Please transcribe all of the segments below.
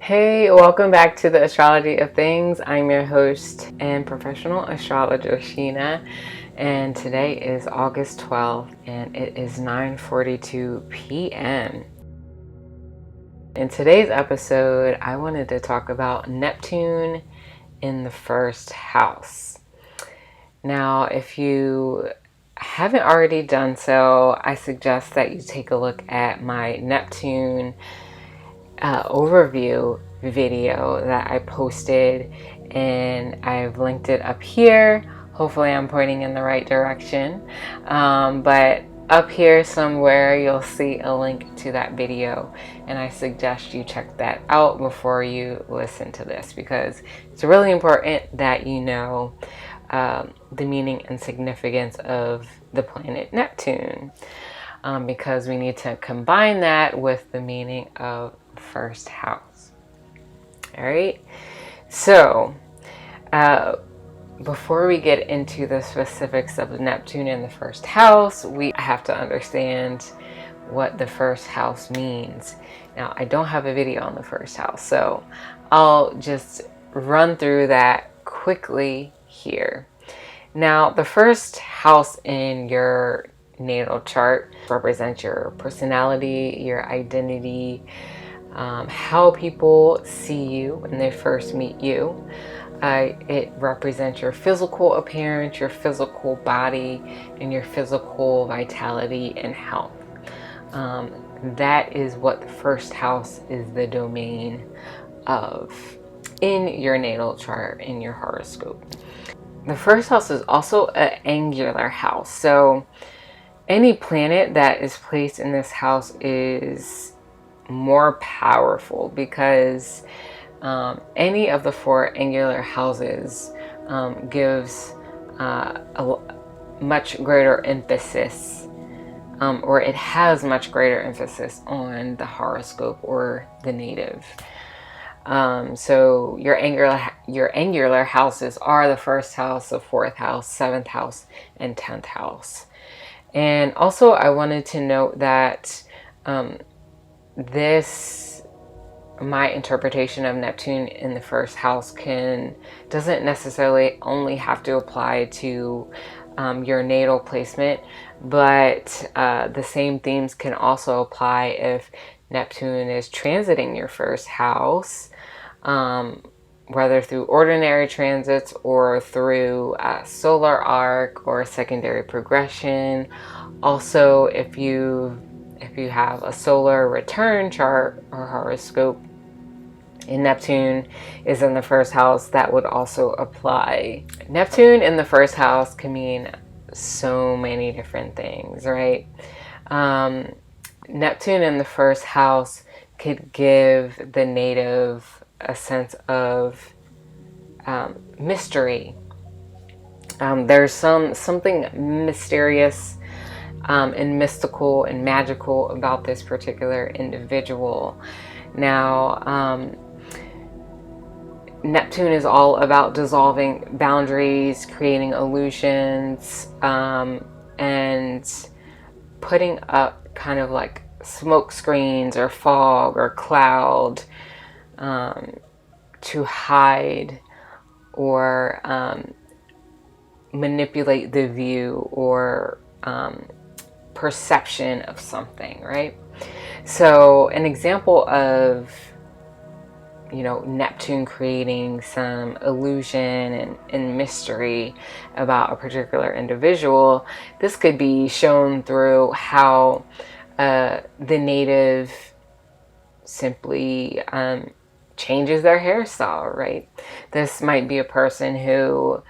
Hey, welcome back to the Astrology of Things. I'm your host and professional astrologer, Sheena, and today is August 12th and it is 9:42 p.m. In today's episode, I wanted to talk about Neptune in the first house. Now, if you haven't already done so, I suggest that you take a look at my Neptune overview video that I posted, and I've linked it up here. Hopefully I'm pointing in the right direction, but up here somewhere you'll see a link to that video, and I suggest you check that out before you listen to this, because it's really important that you know the meaning and significance of the planet Neptune, because we need to combine that with the meaning of first house. All right, so before we get into the specifics of Neptune in the first house, we have to understand what the first house means. Now, I don't have a video on the first house, so I'll just run through that quickly here. Now, the first house in your natal chart represents your personality, your identity, how people see you when they first meet you. It represents your physical appearance, your physical body, and your physical vitality and health. That is what the first house is the domain of in your natal chart, in your horoscope. The first house is also an angular house. So any planet that is placed in this house is more powerful, because any of the four angular houses gives a much greater emphasis, or it has much greater emphasis on the horoscope or the native. So your angular houses are the first house, the fourth house, seventh house, and 10th house. And also I wanted to note that my interpretation of Neptune in the first house doesn't necessarily only have to apply to your natal placement, but the same themes can also apply if Neptune is transiting your first house, whether through ordinary transits or through solar arc or secondary progression. Also, if you have a solar return chart or horoscope and Neptune is in the first house, that would also apply. Neptune in the first house can mean so many different things, right? Neptune in the first house could give the native a sense of mystery. There's something mysterious and mystical and magical about this particular individual. Now, Neptune is all about dissolving boundaries, creating illusions, and putting up kind of like smoke screens or fog or cloud to hide or manipulate the view or perception of something, right? So an example of Neptune creating some illusion and mystery about a particular individual, this could be shown through how the native simply changes their hairstyle, right? This might be a person who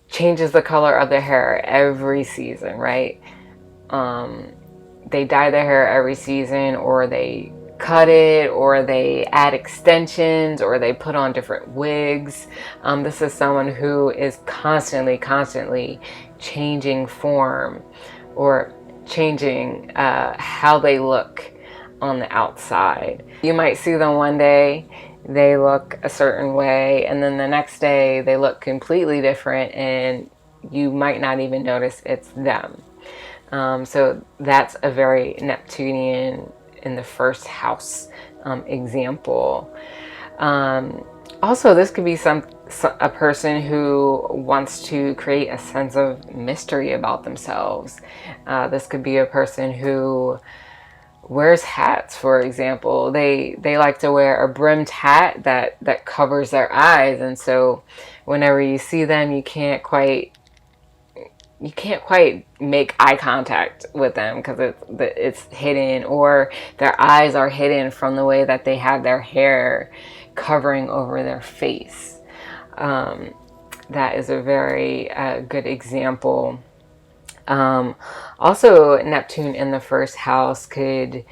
changes the color of their hair every season, right? They dye their hair every season, or they cut it, or they add extensions, or they put on different wigs. This is someone who is constantly changing form or changing how they look on the outside. You might see them one day, they look a certain way, and then the next day they look completely different, and you might not even notice it's them. So that's a very Neptunian in the first house example. Also, this could be a person who wants to create a sense of mystery about themselves. This could be a person who wears hats, for example. They like to wear a brimmed hat that covers their eyes, and so whenever you see them, you can't quite make eye contact with them because it's hidden, or their eyes are hidden from the way that they have their hair covering over their face. That is a very good example. Also, Neptune in the first house could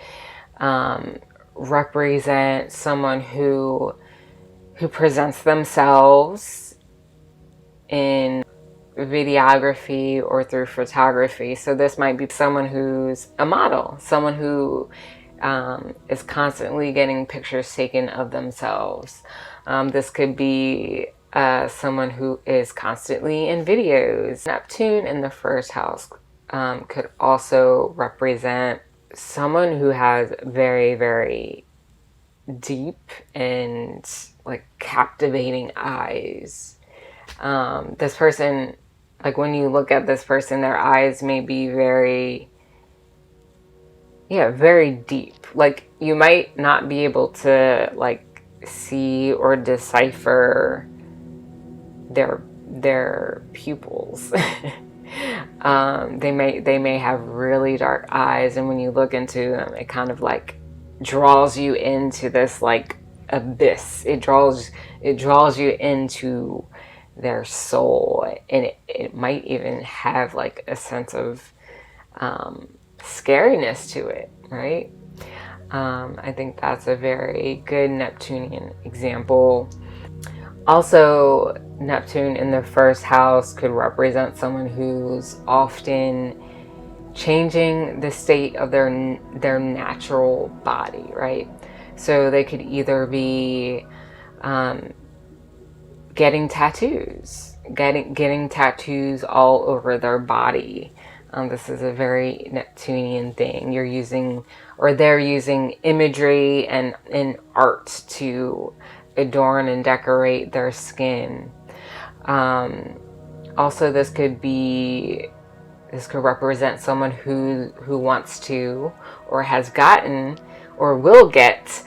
represent someone who presents themselves in videography or through photography. So this might be someone who's a model, someone who is constantly getting pictures taken of themselves. This could be someone who is constantly in videos. Neptune in the first house could also represent someone who has very, very deep and like captivating eyes. This person, like when you look at this person, their eyes may be very deep. Like you might not be able to like see or decipher their pupils. They may have really dark eyes, and when you look into them, it kind of like draws you into this like abyss. It draws you into their soul, and it might even have like a sense of scariness to it, right? I think that's a very good Neptunian example. Also, Neptune in the first house could represent someone who's often changing the state of their natural body, right? So they could either be getting tattoos all over their body. This is a very Neptunian thing. They're using imagery and art to adorn and decorate their skin. Also, this could represent someone who wants to, or has gotten, or will get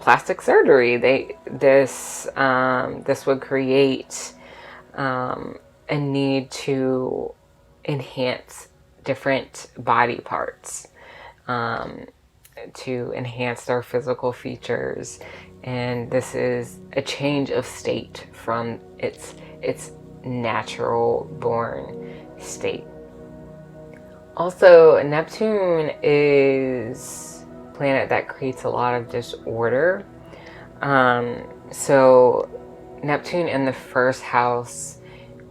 plastic surgery. This would create a need to enhance different body parts, to enhance their physical features, and this is a change of state from its natural born state. Also, Neptune is a planet that creates a lot of disorder. So Neptune in the first house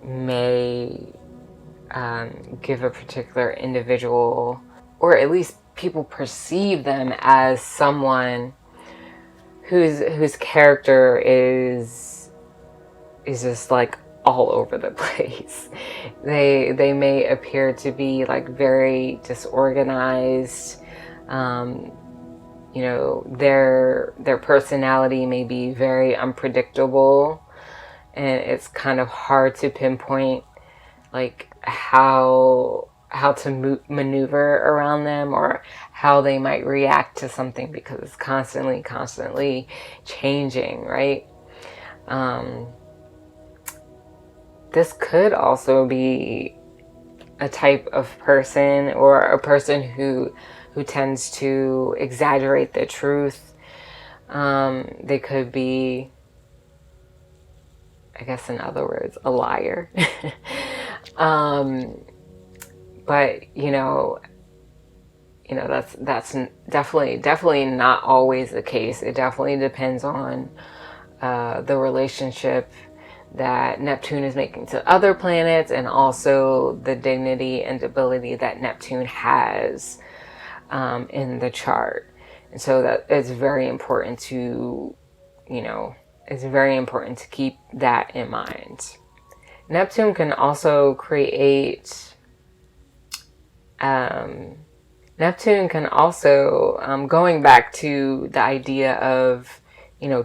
may give a particular individual, or at least people perceive them as someone whose character is just like all over the place. They may appear to be like very disorganized. Their personality may be very unpredictable, and it's kind of hard to pinpoint like how to maneuver around them, or how they might react to something, because it's constantly changing, right? This could also be a type of person, or a person who tends to exaggerate the truth. They could be, I guess in other words, a liar. But that's definitely not always the case. It definitely depends on the relationship that Neptune is making to other planets, and also the dignity and ability that Neptune has in the chart. And so that it's very important to, keep that in mind. Neptune can also create Neptune can also, going back to the idea of, you know,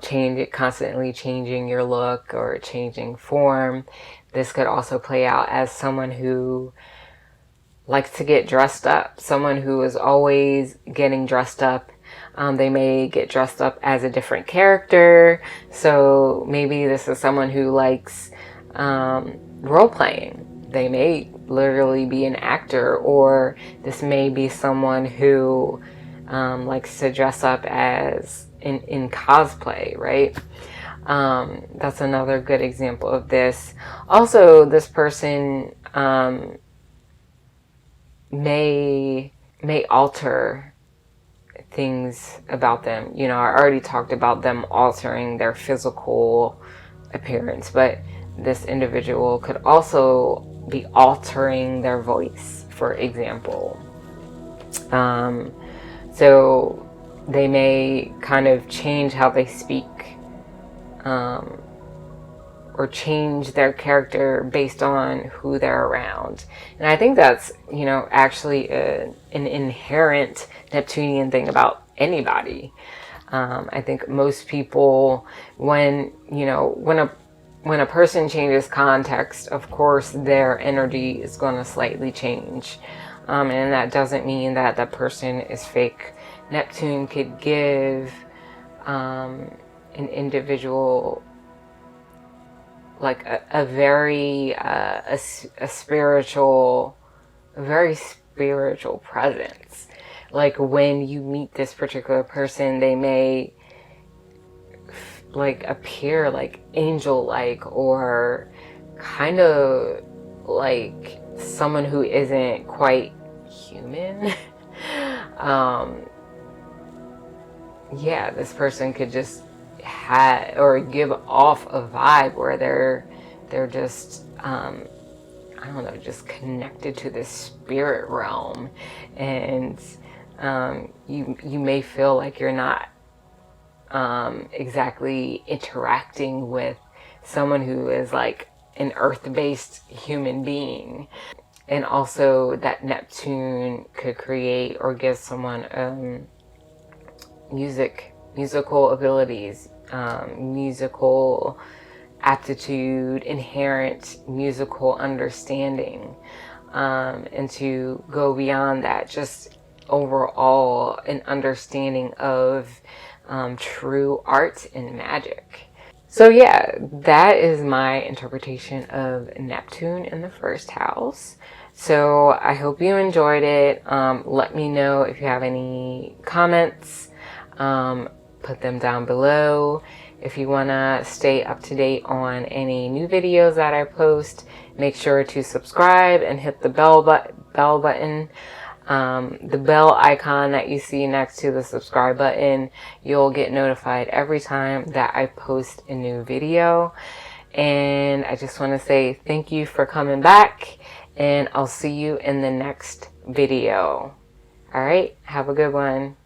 constantly changing your look or changing form. This could also play out as someone who likes to get dressed up, someone who is always getting dressed up. They may get dressed up as a different character. So maybe this is someone who likes role playing. They may literally be an actor, or this may be someone who likes to dress up as in cosplay, right? That's another good example of this. Also, this person may alter things about them. You know, I already talked about them altering their physical appearance, but this individual could also be altering their voice, for example. So they may kind of change how they speak, or change their character based on who they're around. And I think that's, you know, actually an inherent Neptunian thing about anybody. I think most people, when a person changes context, of course, their energy is going to slightly change. And that doesn't mean that that person is fake. Neptune could give an individual like a very spiritual, very spiritual presence. Like when you meet this particular person, they may like appear like angel-like, or kind of like someone who isn't quite human. Yeah, this person could just or give off a vibe where they're just I don't know, just connected to this spirit realm, and you may feel like you're not exactly interacting with someone who is like an earth-based human being. And also that Neptune could create or give someone musical abilities, musical aptitude, inherent musical understanding, and to go beyond that, just overall an understanding of true art and magic. So yeah, that is my interpretation of Neptune in the first house. So I hope you enjoyed it. Let me know if you have any comments. Put them down below. If you want to stay up to date on any new videos that I post, make sure to subscribe and hit the bell button. The bell icon that you see next to the subscribe button. You'll get notified every time that I post a new video. And I just want to say thank you for coming back, and I'll see you in the next video. All right, have a good one.